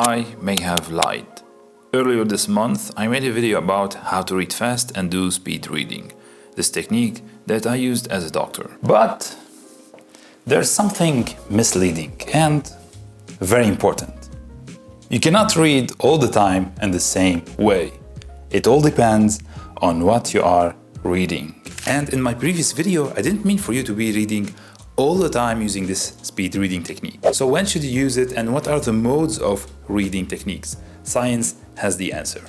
I may have lied. Earlier this month, I made a video about how to read fast and do speed reading, this technique that I used as a doctor. But there's something misleading and very important. You cannot read all the time in the same way. It all depends on what you are reading. And in my previous video, I didn't mean for you to be reading all the time using this speed reading technique. So when should you use it and what are the modes of reading techniques? Science has the answer.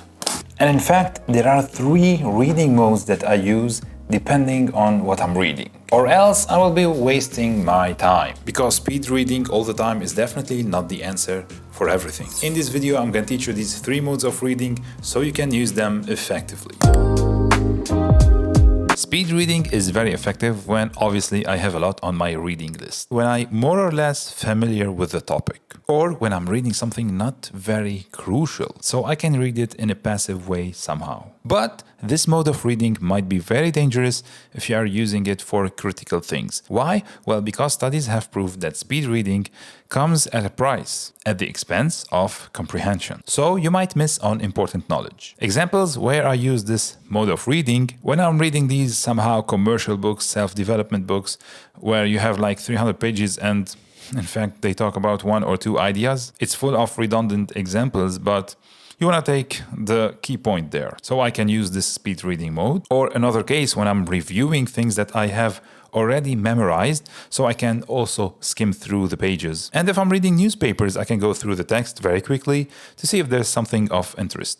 And in fact, there are 3 reading modes that I use depending on what I'm reading. Or else I will be wasting my time. Because speed reading all the time is definitely not the answer for everything. In this video, I'm going to teach you these 3 modes of reading so you can use them effectively. Speed reading is very effective when obviously I have a lot on my reading list. When I'm more or less familiar with the topic. Or when I'm reading something not very crucial, so I can read it in a passive way somehow. But this mode of reading might be very dangerous if you are using it for critical things. Why? Well, because studies have proved that speed reading comes at a price, at the expense of comprehension. So you might miss on important knowledge. Examples where I use this mode of reading, when I'm reading these somehow commercial books, self-development books, where you have like 300 pages and in fact, they talk about 1 or 2 ideas. It's full of redundant examples, but you want to take the key point there. So I can use this speed reading mode. Or another case when I'm reviewing things that I have already memorized, so I can also skim through the pages. And if I'm reading newspapers, I can go through the text very quickly to see if there's something of interest.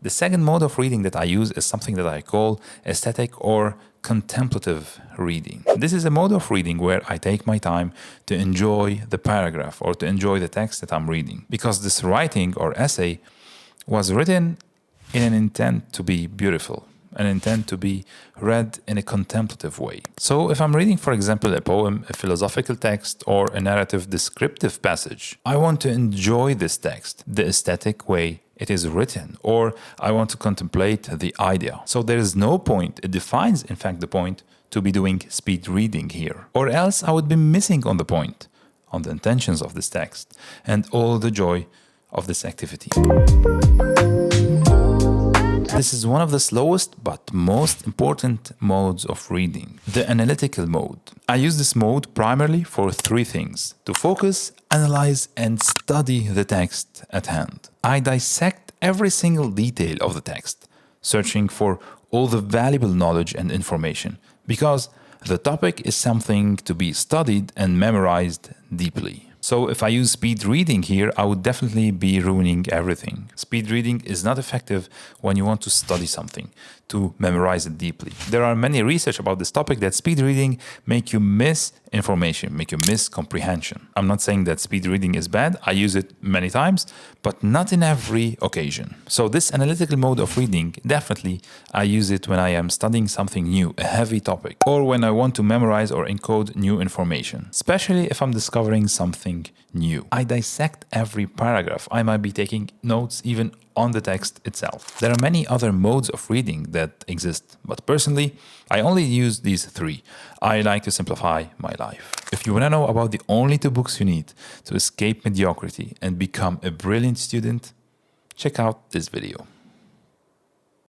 The second mode of reading that I use is something that I call aesthetic or contemplative reading. This is a mode of reading where I take my time to enjoy the paragraph or to enjoy the text that I'm reading. Because this writing or essay was written in an intent to be beautiful, an intent to be read in a contemplative way. So if I'm reading, for example, a poem, a philosophical text, or a narrative descriptive passage, I want to enjoy this text the aesthetic way it is written, or I want to contemplate the idea. So there is no point, it defines in fact the point, to be doing speed reading here. Or else I would be missing on the point, on the intentions of this text, and all the joy of this activity. This is one of the slowest but most important modes of reading, the analytical mode. I use this mode primarily for 3 things: to focus, analyze, and study the text at hand. I dissect every single detail of the text, searching for all the valuable knowledge and information, because the topic is something to be studied and memorized deeply. So if I use speed reading here, I would definitely be ruining everything. Speed reading is not effective when you want to study something, to memorize it deeply. There are many research about this topic that speed reading make you miss information, make you miss comprehension. I'm not saying that speed reading is bad. I use it many times, but not in every occasion. So this analytical mode of reading, definitely I use it when I am studying something new, a heavy topic, or when I want to memorize or encode new information, especially if I'm discovering something new. I dissect every paragraph. I might be taking notes even on the text itself. There are many other modes of reading that exist, but personally, I only use these 3. I like to simplify my life. If you want to know about the only 2 books you need to escape mediocrity and become a brilliant student, check out this video.